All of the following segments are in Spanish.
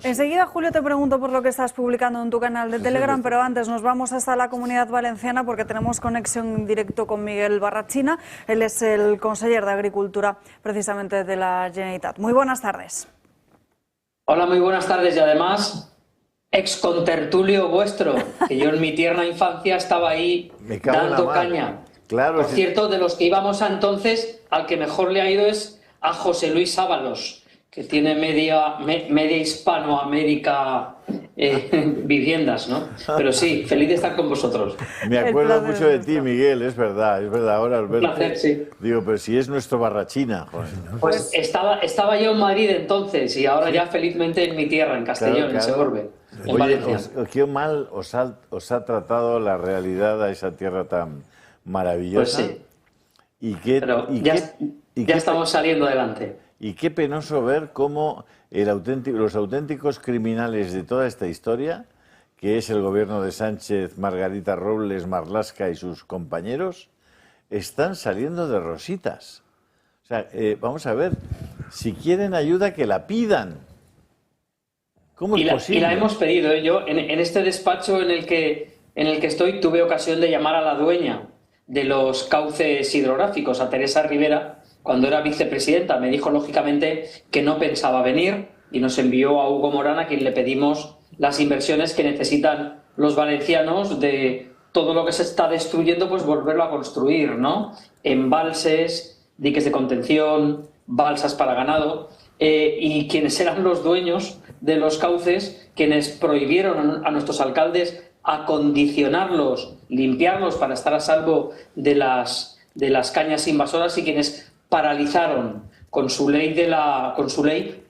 Carlos. Enseguida, Julio, te pregunto por lo que estás publicando en tu canal de Telegram, pero antes nos vamos hasta la Comunidad Valenciana porque tenemos conexión en directo con Miguel Barrachina. Él es el conseller de Agricultura, precisamente de la Generalitat. Muy buenas tardes. Hola, muy buenas tardes y además, ex contertulio vuestro, que yo en mi tierna infancia estaba ahí dando caña. Claro, por cierto, de los que íbamos a entonces, al que mejor le ha ido es a José Luis Ábalos, que tiene media Hispanoamérica viviendas, ¿no? Pero sí, feliz de estar con vosotros. Me acuerdo mucho de ti, Miguel, es verdad, ahora al verte. Un placer, sí. Digo, pero si es nuestro Barrachina, joder. Pues estaba yo en Madrid entonces y ahora ya felizmente en mi tierra, en Castellón, en Segorbe, en Valencia. Qué mal os ha tratado la realidad a esa tierra tan maravillosa. Pues sí. Ya estamos saliendo adelante. Y qué penoso ver cómo los auténticos criminales de toda esta historia, que es el gobierno de Sánchez, Margarita Robles, Marlaska y sus compañeros, están saliendo de rositas. O sea, vamos a ver, si quieren ayuda, que la pidan. ¿Cómo es posible? Y la hemos pedido. Yo, en este despacho en el que estoy, tuve ocasión de llamar a la dueña de los cauces hidrográficos, a Teresa Rivera, cuando era vicepresidenta. Me dijo, lógicamente, que no pensaba venir y nos envió a Hugo Morán, a quien le pedimos las inversiones que necesitan los valencianos de todo lo que se está destruyendo, pues volverlo a construir, ¿no? Embalses, diques de contención, balsas para ganado, y quienes eran los dueños de los cauces, quienes prohibieron a nuestros alcaldes acondicionarlos, limpiarlos para estar a salvo de las cañas invasoras, y quienes paralizaron con su ley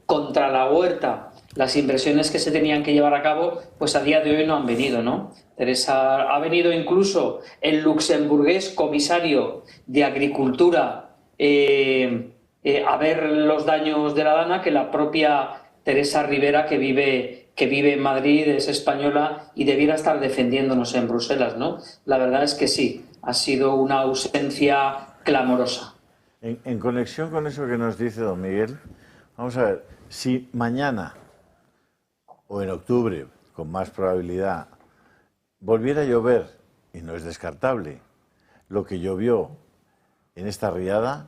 contra la huerta las inversiones que se tenían que llevar a cabo, pues a día de hoy no han venido, ¿no? Teresa ha venido incluso el luxemburgués comisario de Agricultura a ver los daños de la dana, que la propia Teresa Rivera, que vive en Madrid, es española y debiera estar defendiéndonos en Bruselas, ¿no? La verdad es que sí, ha sido una ausencia clamorosa. En conexión con eso que nos dice don Miguel, vamos a ver, si mañana o en octubre, con más probabilidad, volviera a llover, y no es descartable, lo que llovió en esta riada,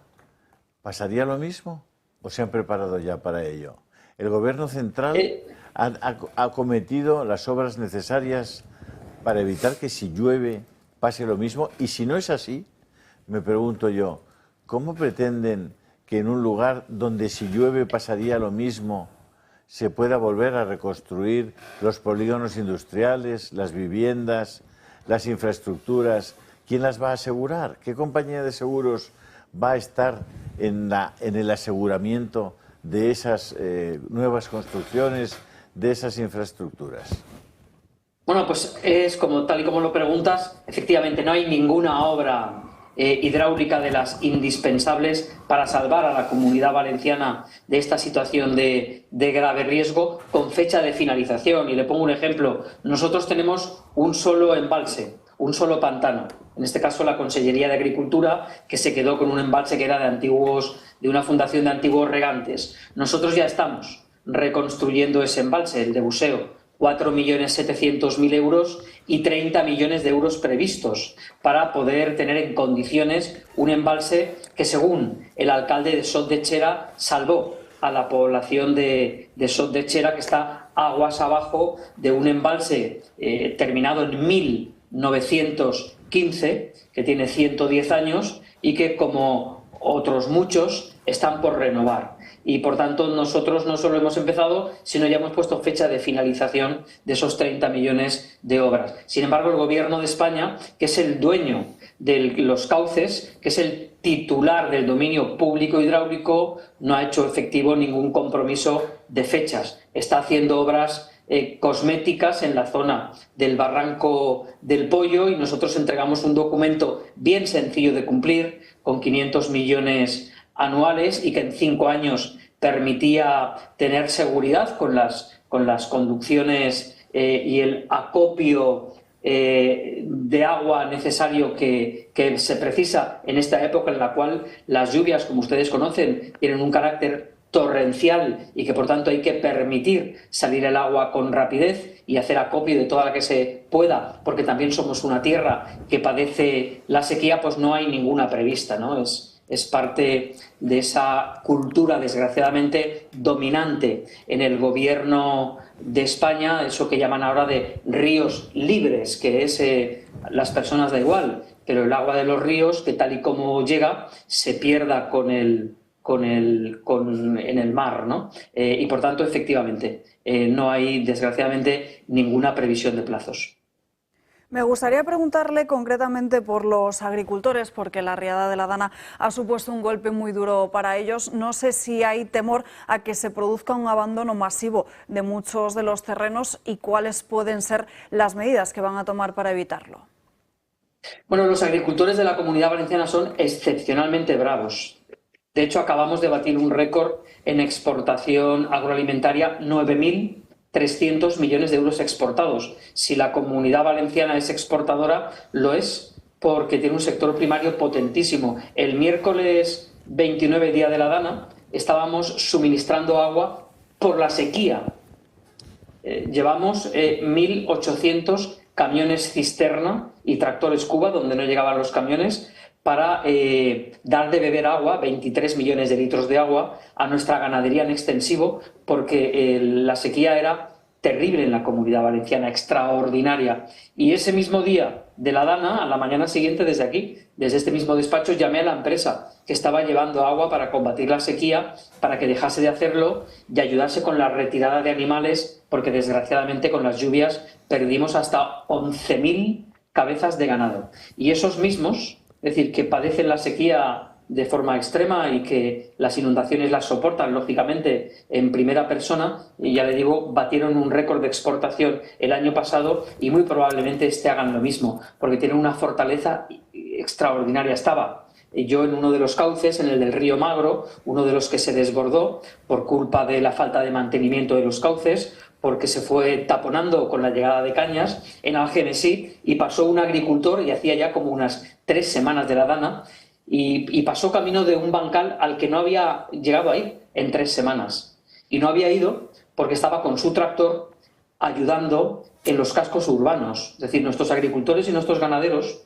¿pasaría lo mismo? ¿O se han preparado ya para ello? ¿El Gobierno central ha acometido las obras necesarias para evitar que si llueve pase lo mismo? Y si no es así, me pregunto yo, ¿cómo pretenden que en un lugar donde si llueve pasaría lo mismo se pueda volver a reconstruir los polígonos industriales, las viviendas, las infraestructuras? ¿Quién las va a asegurar? ¿Qué compañía de seguros va a estar en el aseguramiento de esas nuevas construcciones, de esas infraestructuras? Bueno, pues es tal y como lo preguntas, efectivamente no hay ninguna obra hidráulica de las indispensables para salvar a la Comunidad Valenciana de esta situación de grave riesgo con fecha de finalización. Y le pongo un ejemplo. Nosotros tenemos un solo embalse, un solo pantano. En este caso la Consellería de Agricultura, que se quedó con un embalse que era de una fundación de antiguos regantes. Nosotros ya estamos reconstruyendo ese embalse, el de Buxeo. 4.700.000 euros y 30 millones de euros previstos para poder tener en condiciones un embalse que, según el alcalde de Sot de Chera, salvó a la población de Sot de Chera, que está aguas abajo de un embalse terminado en 1915, que tiene 110 años y que, como otros muchos, están por renovar. Y, por tanto, nosotros no solo hemos empezado, sino ya hemos puesto fecha de finalización de esos 30 millones de obras. Sin embargo, el Gobierno de España, que es el dueño de los cauces, que es el titular del dominio público hidráulico, no ha hecho efectivo ningún compromiso de fechas. Está haciendo obras cosméticas en la zona del Barranco del Pollo, y nosotros entregamos un documento bien sencillo de cumplir, con 500 millones anuales, y que en 5 años permitía tener seguridad con las conducciones y el acopio de agua necesario que se precisa en esta época en la cual las lluvias, como ustedes conocen, tienen un carácter torrencial y que por tanto hay que permitir salir el agua con rapidez y hacer acopio de toda la que se pueda, porque también somos una tierra que padece la sequía, pues no hay ninguna prevista, ¿no? Es parte de esa cultura, desgraciadamente, dominante en el gobierno de España, eso que llaman ahora de ríos libres, que es las personas da igual, pero el agua de los ríos, que tal y como llega, se pierda en el mar, ¿no? Y por tanto, efectivamente, no hay, desgraciadamente, ninguna previsión de plazos. Me gustaría preguntarle concretamente por los agricultores, porque la riada de la Dana ha supuesto un golpe muy duro para ellos. No sé si hay temor a que se produzca un abandono masivo de muchos de los terrenos y cuáles pueden ser las medidas que van a tomar para evitarlo. Bueno, los agricultores de la Comunidad Valenciana son excepcionalmente bravos. De hecho, acabamos de batir un récord en exportación agroalimentaria, 9.300 millones de euros exportados. Si la Comunidad Valenciana es exportadora, lo es porque tiene un sector primario potentísimo. El miércoles 29, día de la Dana, estábamos suministrando agua por la sequía. Llevamos 1.800 camiones cisterna y tractores cuba, donde no llegaban los camiones, para dar de beber agua, 23 millones de litros de agua, a nuestra ganadería en extensivo, porque la sequía era terrible en la Comunidad Valenciana, extraordinaria. Y ese mismo día de la Dana, a la mañana siguiente, desde aquí, desde este mismo despacho, llamé a la empresa que estaba llevando agua para combatir la sequía, para que dejase de hacerlo y ayudarse con la retirada de animales, porque desgraciadamente con las lluvias perdimos hasta 11.000 cabezas de ganado. Y esos mismos, es decir, que padecen la sequía de forma extrema y que las inundaciones las soportan, lógicamente, en primera persona, y ya le digo, batieron un récord de exportación el año pasado y muy probablemente hagan lo mismo, porque tienen una fortaleza extraordinaria. Estaba yo en uno de los cauces, en el del río Magro, uno de los que se desbordó por culpa de la falta de mantenimiento de los cauces, porque se fue taponando con la llegada de cañas en Algemesí, y pasó un agricultor, y hacía ya como unas 3 semanas de la Dana, y pasó camino de un bancal al que no había llegado a ir en 3 semanas. Y no había ido porque estaba con su tractor ayudando en los cascos urbanos. Es decir, nuestros agricultores y nuestros ganaderos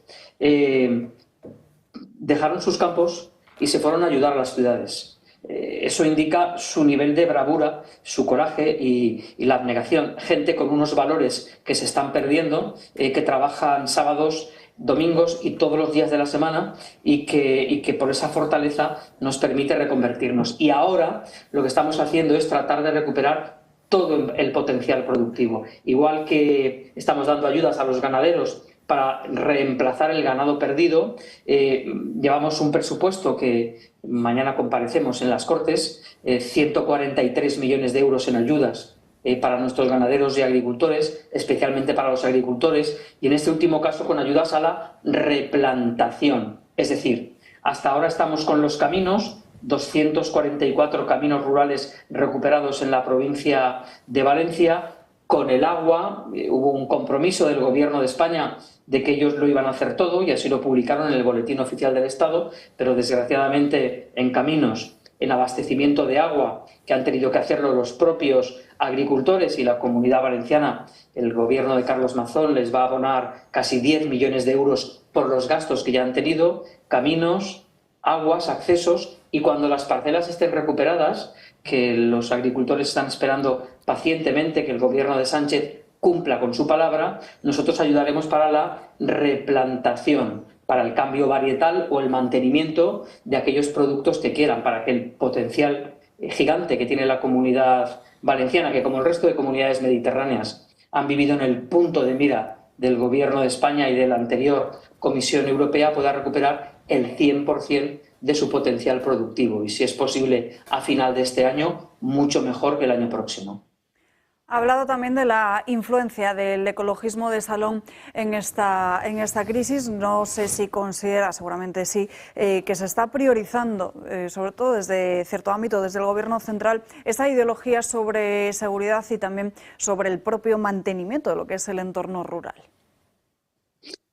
dejaron sus campos y se fueron a ayudar a las ciudades. Eso indica su nivel de bravura, su coraje y la abnegación. Gente con unos valores que se están perdiendo, que trabajan sábados, domingos y todos los días de la semana, y que por esa fortaleza nos permite reconvertirnos. Y ahora lo que estamos haciendo es tratar de recuperar todo el potencial productivo. Igual que estamos dando ayudas a los ganaderos para reemplazar el ganado perdido, llevamos un presupuesto que mañana comparecemos en las Cortes, 143 millones de euros en ayudas para nuestros ganaderos y agricultores, especialmente para los agricultores, y en este último caso con ayudas a la replantación. Es decir, hasta ahora estamos con los caminos, 244 caminos rurales recuperados en la provincia de Valencia. Con el agua hubo un compromiso del Gobierno de España de que ellos lo iban a hacer todo, y así lo publicaron en el Boletín Oficial del Estado, pero desgraciadamente en caminos, en abastecimiento de agua, que han tenido que hacerlo los propios agricultores, y la Comunidad Valenciana, el Gobierno de Carlos Mazón, les va a abonar casi 10 millones de euros por los gastos que ya han tenido, caminos, aguas, accesos, y cuando las parcelas estén recuperadas, que los agricultores están esperando pacientemente que el Gobierno de Sánchez cumpla con su palabra, nosotros ayudaremos para la replantación, para el cambio varietal o el mantenimiento de aquellos productos que quieran, para que el potencial gigante que tiene la Comunidad Valenciana, que como el resto de comunidades mediterráneas han vivido en el punto de mira del Gobierno de España y de la anterior Comisión Europea, pueda recuperar el 100% de su potencial productivo, y si es posible a final de este año, mucho mejor que el año próximo. Ha hablado también de la influencia del ecologismo de salón en esta crisis. No sé si considera, seguramente sí, que se está priorizando, sobre todo desde cierto ámbito, desde el Gobierno central, esa ideología sobre seguridad y también sobre el propio mantenimiento de lo que es el entorno rural.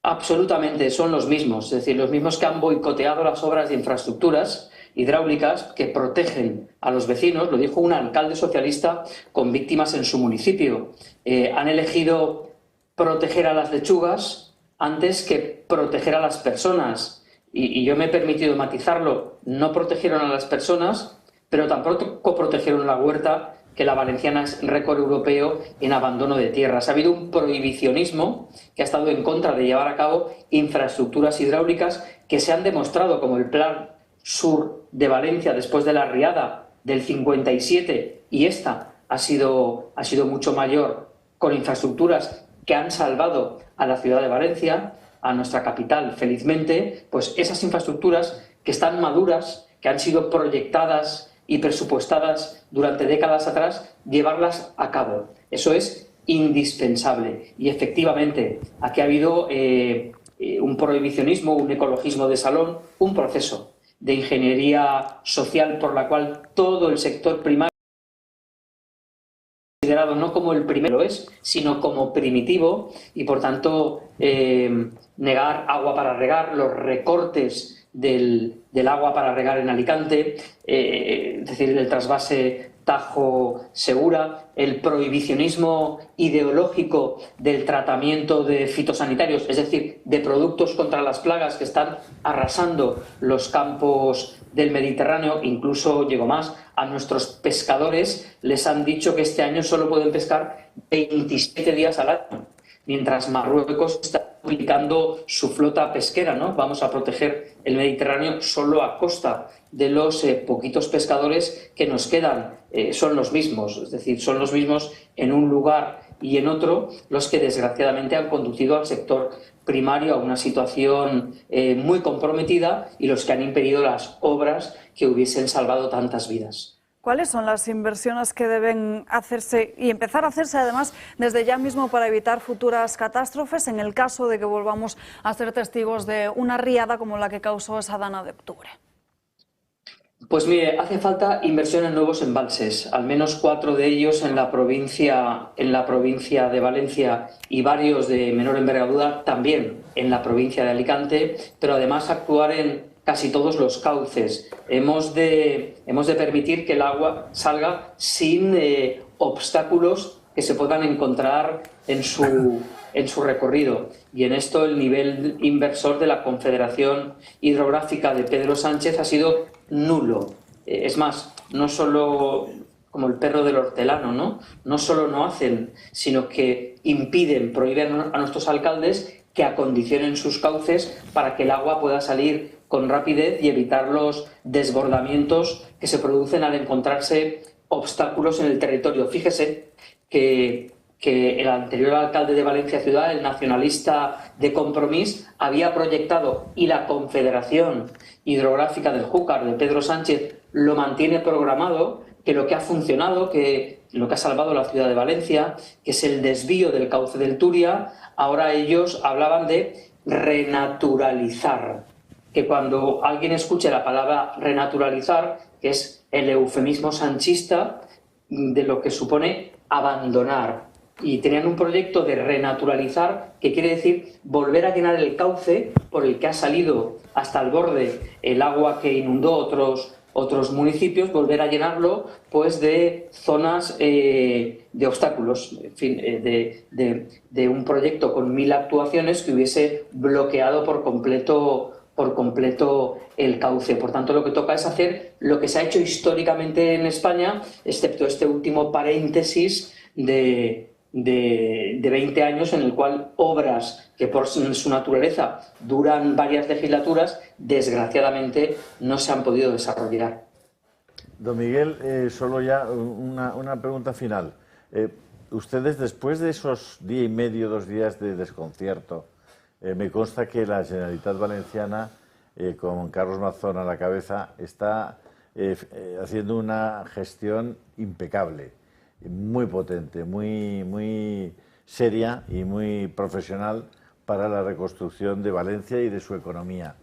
Absolutamente, son los mismos, es decir, los mismos que han boicoteado las obras de infraestructuras, hidráulicas que protegen a los vecinos, lo dijo un alcalde socialista con víctimas en su municipio. Han elegido proteger a las lechugas antes que proteger a las personas. Y yo me he permitido matizarlo, no protegieron a las personas, pero tampoco protegieron la huerta, que la valenciana es récord europeo en abandono de tierras. Ha habido un prohibicionismo que ha estado en contra de llevar a cabo infraestructuras hidráulicas que se han demostrado, como el Plan Sur de Valencia después de la riada del 57, y esta ha sido mucho mayor, con infraestructuras que han salvado a la ciudad de Valencia, a nuestra capital, felizmente. Pues esas infraestructuras que están maduras, que han sido proyectadas y presupuestadas durante décadas atrás, llevarlas a cabo. Eso es indispensable. Y efectivamente, aquí ha habido un prohibicionismo, un ecologismo de salón, un proceso de ingeniería social por la cual todo el sector primario, considerado no como el primero es, sino como primitivo, y por tanto negar agua para regar, los recortes del agua para regar en Alicante, es decir, el trasvase Tajo-Segura, el prohibicionismo ideológico del tratamiento de fitosanitarios, es decir, de productos contra las plagas que están arrasando los campos del Mediterráneo. Incluso, llego más, a nuestros pescadores les han dicho que este año solo pueden pescar 27 días al año, mientras Marruecos está duplicando su flota pesquera, ¿no? Vamos a proteger el Mediterráneo solo a costa de los poquitos pescadores que nos quedan. Son los mismos, es decir, son los mismos en un lugar y en otro, los que desgraciadamente han conducido al sector primario a una situación muy comprometida, y los que han impedido las obras que hubiesen salvado tantas vidas. ¿Cuáles son las inversiones que deben hacerse y empezar a hacerse además desde ya mismo para evitar futuras catástrofes en el caso de que volvamos a ser testigos de una riada como la que causó esa dana de octubre? Pues mire, hace falta inversión en nuevos embalses, al menos 4 de ellos en la provincia de Valencia y varios de menor envergadura también en la provincia de Alicante, pero además actuar en casi todos los cauces. Hemos de permitir que el agua salga sin obstáculos que se puedan encontrar en su recorrido. Y en esto el nivel inversor de la Confederación Hidrográfica de Pedro Sánchez ha sido nulo. Es más, no solo como el perro del hortelano, ¿no? No solo no hacen, sino que impiden, prohíben a nuestros alcaldes que acondicionen sus cauces para que el agua pueda salir con rapidez y evitar los desbordamientos que se producen al encontrarse obstáculos en el territorio. Fíjese que el anterior alcalde de Valencia Ciudad, el nacionalista de Compromís, había proyectado, y la Confederación Hidrográfica del Júcar de Pedro Sánchez lo mantiene programado, que lo que ha funcionado, que lo que ha salvado la ciudad de Valencia, que es el desvío del cauce del Turia. Ahora ellos hablaban de renaturalizar, que cuando alguien escuche la palabra renaturalizar, que es el eufemismo sanchista de lo que supone abandonar. Y tenían un proyecto de renaturalizar, que quiere decir volver a llenar el cauce por el que ha salido hasta el borde el agua que inundó otros municipios, volver a llenarlo pues de zonas de obstáculos, en fin, de un proyecto con 1000 actuaciones que hubiese bloqueado por completo el cauce. Por tanto, lo que toca es hacer lo que se ha hecho históricamente en España, excepto este último paréntesis de 20 años, en el cual obras que por su naturaleza duran varias legislaturas, desgraciadamente no se han podido desarrollar. Don Miguel, solo ya una pregunta final. Ustedes, después de esos día y medio, 2 días de desconcierto, me consta que la Generalitat Valenciana, con Carlos Mazón a la cabeza, está haciendo una gestión impecable, muy potente, muy seria y muy profesional para la reconstrucción de Valencia y de su economía.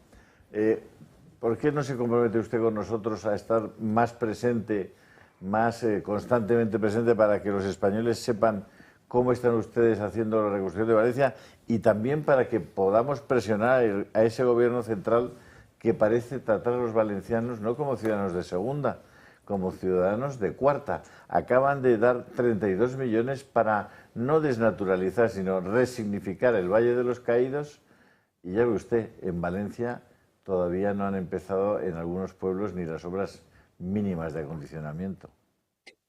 ¿Por qué no se compromete usted con nosotros a estar más presente, más constantemente presente, para que los españoles sepan cómo están ustedes haciendo la reconstrucción de Valencia, y también para que podamos presionar a ese gobierno central que parece tratar a los valencianos no como ciudadanos de segunda, como ciudadanos de cuarta. Acaban de dar 32 millones para no desnaturalizar, sino resignificar el Valle de los Caídos. Y ya ve usted, en Valencia todavía no han empezado en algunos pueblos ni las obras mínimas de acondicionamiento.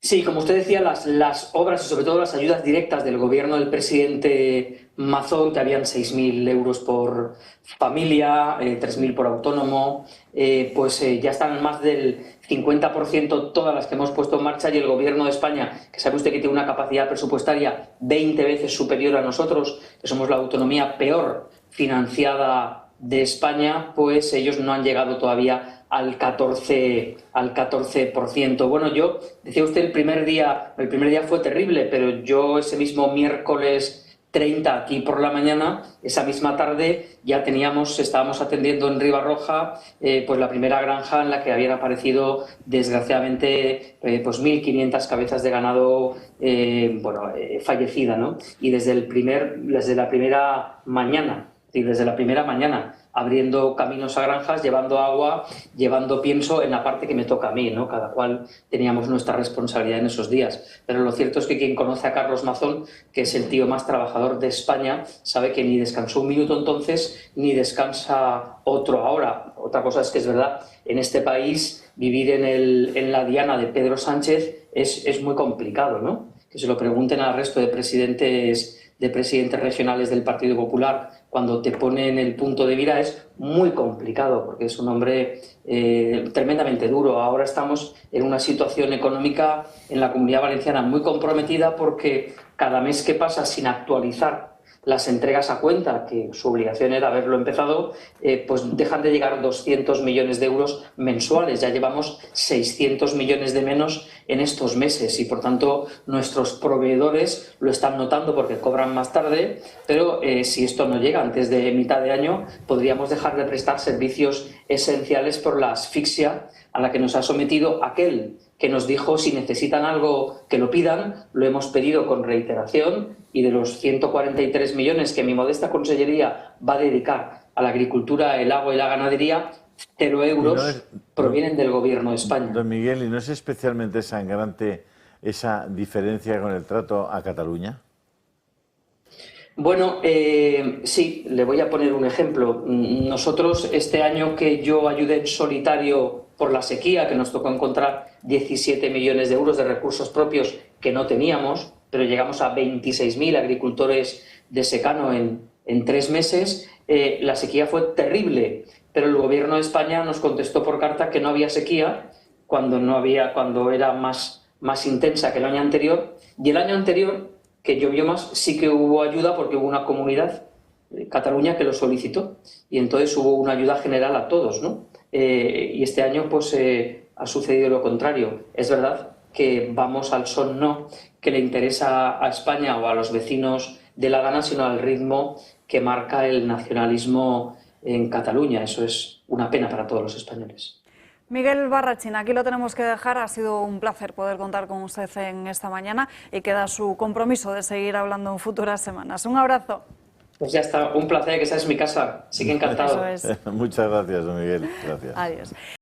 Sí, como usted decía, las obras y sobre todo las ayudas directas del gobierno del presidente Mazón, que habían 6.000 euros por familia, 3.000 por autónomo, ya están más del 50% todas las que hemos puesto en marcha, y el gobierno de España, que sabe usted que tiene una capacidad presupuestaria 20 veces superior a nosotros, que somos la autonomía peor financiada de España, pues ellos no han llegado todavía al 14%. Bueno, yo, decía usted, el primer día fue terrible, pero yo ese mismo miércoles 30, aquí por la mañana, esa misma tarde, ya estábamos atendiendo en Ribarroja pues la primera granja en la que habían aparecido, desgraciadamente, pues 1.500 cabezas de ganado fallecida, ¿no? Y desde la primera mañana, abriendo caminos a granjas, llevando agua, llevando pienso en la parte que me toca a mí, ¿no? Cada cual teníamos nuestra responsabilidad en esos días. Pero lo cierto es que quien conoce a Carlos Mazón, que es el tío más trabajador de España, sabe que ni descansó un minuto entonces, ni descansa otro ahora. Otra cosa es que es verdad, en este país vivir en la diana de Pedro Sánchez es muy complicado, ¿no? Que se lo pregunten al resto de presidentes regionales del Partido Popular, cuando te pone en el punto de mira es muy complicado, porque es un hombre tremendamente duro. Ahora estamos en una situación económica en la Comunidad Valenciana muy comprometida, porque cada mes que pasa sin actualizar las entregas a cuenta, que su obligación era haberlo empezado, pues dejan de llegar 200 millones de euros mensuales. Ya llevamos 600 millones de menos en estos meses y, por tanto, nuestros proveedores lo están notando porque cobran más tarde, pero si esto no llega antes de mitad de año, podríamos dejar de prestar servicios esenciales por la asfixia a la que nos ha sometido aquel que nos dijo: si necesitan algo, que lo pidan. Lo hemos pedido con reiteración, y de los 143 millones que mi modesta consellería va a dedicar a la agricultura, el agua y la ganadería, 0 euros provienen del Gobierno de España. Don Miguel, ¿y no es especialmente sangrante esa diferencia con el trato a Cataluña? Bueno, sí, le voy a poner un ejemplo. Nosotros, este año que yo ayudé en solitario por la sequía, que nos tocó encontrar 17 millones de euros de recursos propios que no teníamos, pero llegamos a 26.000 agricultores de secano en 3 meses, la sequía fue terrible, pero el Gobierno de España nos contestó por carta que no había sequía cuando era más intensa que el año anterior, y el año anterior, que llovió más, sí que hubo ayuda, porque hubo una comunidad, Cataluña, que lo solicitó, y entonces hubo una ayuda general a todos, ¿no? Y este año pues ha sucedido lo contrario. Es verdad que vamos al son no que le interesa a España o a los vecinos de la gana, sino al ritmo que marca el nacionalismo en Cataluña. Eso es una pena para todos los españoles. Miguel Barrachina, aquí lo tenemos que dejar. Ha sido un placer poder contar con usted en esta mañana, y queda su compromiso de seguir hablando en futuras semanas. Un abrazo. Pues ya está, un placer, que esa es mi casa. Así que encantado. Eso es. Muchas gracias, don Miguel. Gracias. Adiós.